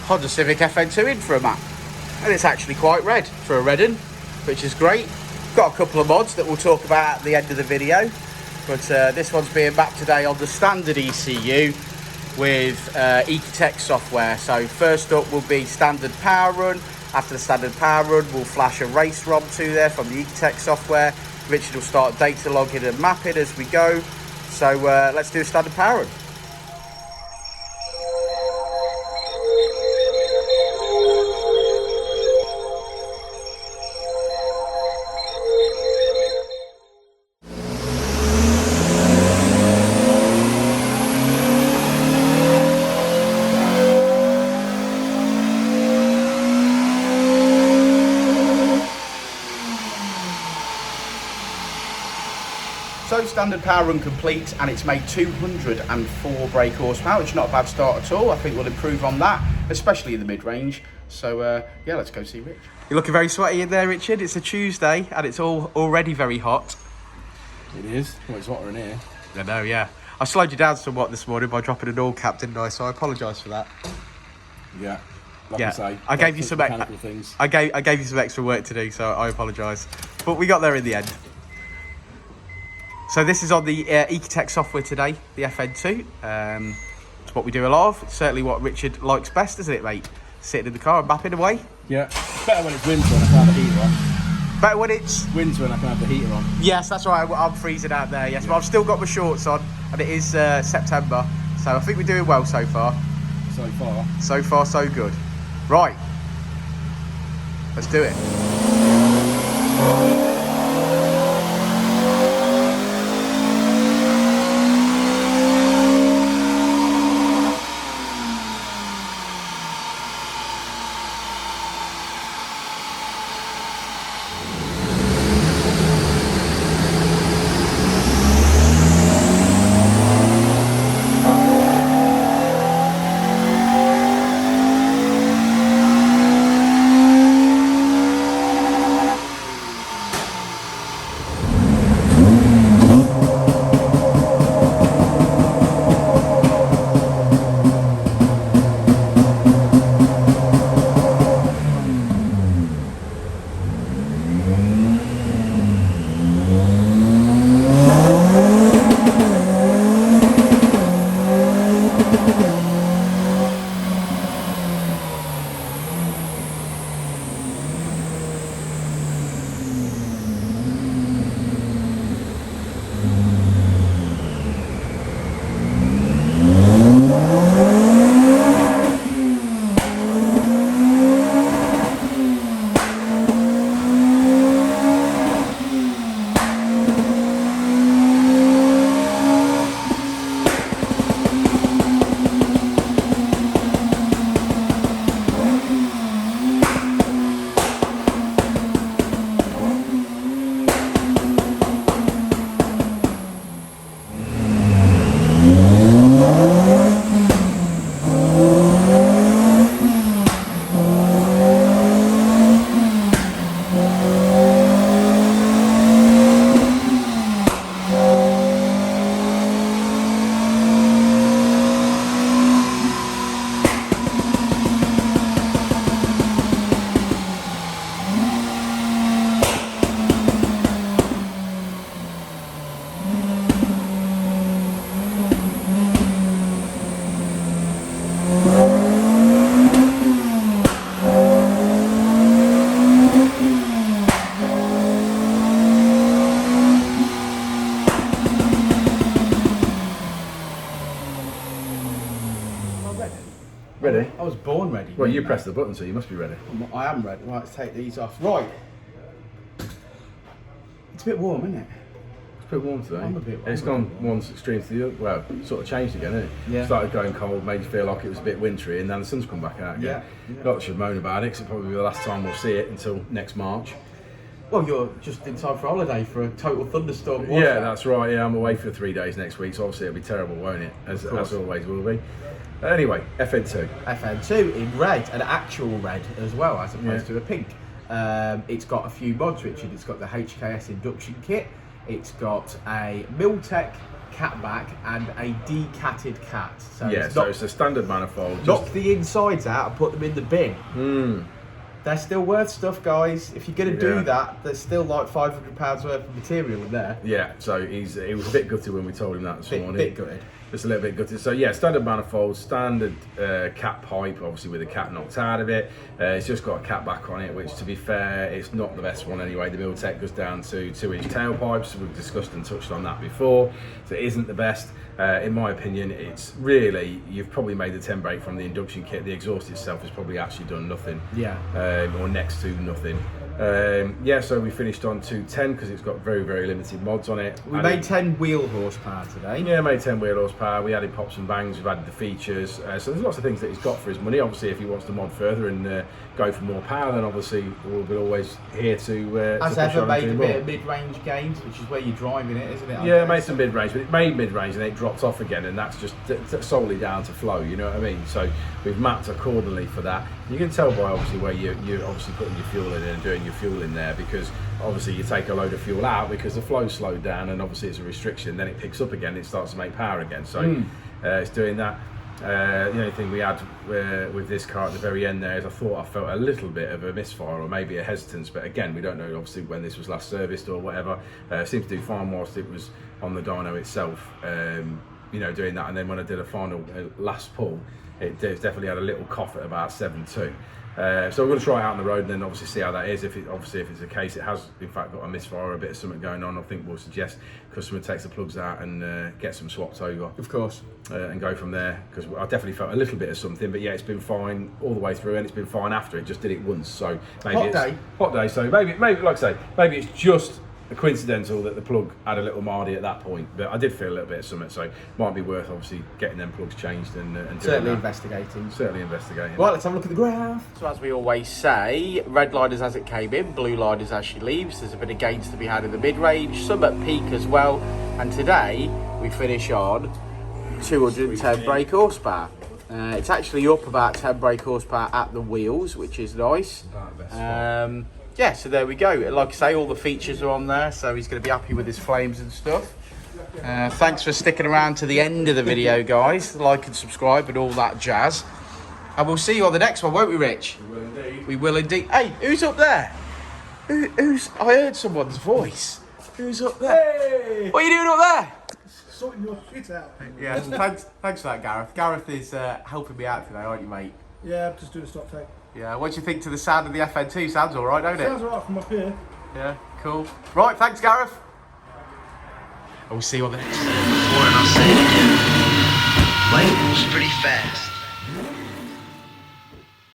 Honda Civic FN2 in for a map. And it's actually quite red for a red 'un, which is great. Got a couple of mods that we'll talk about at the end of the video. But this one's being mapped today on the standard ECU with Ecutek Software. So first up will be standard power run. After the standard power run, we'll flash a race ROM to there from the Ecutek Software. Richard will start data logging and mapping as we go. So let's do a standard power run. So standard power run complete, and it's made 204 brake horsepower, which is not a bad start at all. I think we'll improve on that, especially in the mid-range. So yeah, let's go see Rich. You're looking very sweaty in there, Richard. It's a Tuesday and it's already very hot. It is. Well, it's hotter in here. I know, yeah. I slowed you down somewhat this morning by dropping an oil cap, didn't I? So I apologise for that. Yeah. Like I say, I gave you some mechanical things. I gave you some extra work to do, so I apologise. But we got there in the end. So this is on the Ecutek Software today, the FN2. It's what we do a lot of. It's certainly what Richard likes best, isn't it, mate? Sitting in the car and mapping away. Yeah, it's better when it's winter and I can have the heater on. Better when it's winter and I can have the heater on. Yes, that's right. I'm freezing out there. Yes, yeah. But I've still got my shorts on, and it is September, so I think we're doing well so far. So far, so good. Right, let's do it. Ready? I was born ready. Well, you pressed the button, so you must be ready. I am ready. Right, let's take these off. Right. It's a bit warm, isn't it? It's a bit warm today. I'm a bit warm. It's gone one extreme to the other. Well, sort of changed again, isn't it? Yeah. Started going cold, made you feel like it was a bit wintry, and then the sun's come back out again. Yeah. Not that should moan about it, 'cause it'll probably be the last time we'll see it until next March. Well, you're just in time for holiday for a total thunderstorm. Yeah, that's right. Yeah, I'm away for 3 days next week, so obviously it'll be terrible, won't it? As always will be. Anyway, FN2. FN2 in red, an actual red as well, as opposed to a pink. It's got a few mods, Richard. It's got the HKS induction kit. It's got a Miltech cat back and a decatted cat. So yeah, so it's a standard manifold. Knock the insides out and put them in the bin. They're still worth stuff, guys. If you're going to do that, there's still like £500 worth of material in there. Yeah, so he was a bit gutted when we told him that this morning. Bit gutted. Just a little bit gutted. So yeah, standard manifold, standard cat pipe, obviously with the cat knocked out of it. It's just got a cat back on it, which to be fair, it's not the best one anyway. The Ecutek goes down to 2-inch tailpipes. We've discussed and touched on that before. So it isn't the best. In my opinion, it's really, you've probably made the 10 brake from the induction kit. The exhaust itself has probably actually done nothing. Yeah. Or next to nothing. Yeah, so we finished on 210 because it's got very, very limited mods on it. We made 10 wheel horsepower today. Yeah, made 10 wheel horsepower. We added pops and bangs, we've added the features. So there's lots of things that he's got for his money. Obviously, if he wants to mod further and go for more power, then obviously we'll be always here to As push ever, on made a and do bit more. of mid-range gains, which is where you're driving it, isn't it? Yeah, made some mid-range, but it made mid-range and it dropped off again, and that's just solely down to flow, you know what I mean? So we've mapped accordingly for that. You can tell by obviously where you're obviously putting your fuel in and doing your fuel in there, because obviously you take a load of fuel out because the flow slowed down and obviously it's a restriction, then it picks up again, it starts to make power again. So it's doing that. The only thing we had with this car at the very end there is I felt a little bit of a misfire or maybe a hesitance, but again, we don't know obviously when this was last serviced or whatever. Seemed to do fine whilst it was on the dyno itself, you know, doing that. And then when I did a final last pull, it definitely had a little cough at about 7.2. So we're going to try it out on the road and then obviously see how that is. If it's the case, it has in fact got a misfire or a bit of something going on, I think we'll suggest customer takes the plugs out and get some swapped over. Of course. And go from there, because I definitely felt a little bit of something, but yeah, it's been fine all the way through and it's been fine after. It just did it once, so maybe hot day. So maybe like I say, maybe it's just coincidental that the plug had a little mardy at that point, but I did feel a little bit of something, so it might be worth obviously getting them plugs changed and Certainly investigating. Right, let's have a look at the graph. So as we always say, red line is as it came in, blue line is as she leaves. There's a bit of gains to be had in the mid-range, some at peak as well, and today we finish on 210 brake horsepower. It's actually up about 10 brake horsepower at the wheels, which is nice. Yeah, so there we go. Like I say, all the features are on there, so he's going to be happy with his flames and stuff. Thanks for sticking around to the end of the video, guys. Like and subscribe and all that jazz. And we'll see you on the next one, won't we, Rich? We will indeed. We will indeed. Hey, who's up there? Who's? I heard someone's voice. Who's up there? Hey! What are you doing up there? Sorting your shit out. Yeah, thanks for that, Gareth. Gareth is helping me out today, aren't you, mate? Yeah, I'm just doing a stop take. Yeah, what do you think to the sound of the FN2? Sounds all right, don't it? Sounds alright from up here. Yeah, cool. Right, thanks, Gareth. And we'll see you on the next one. Before and I'll say it again. Life moves pretty fast.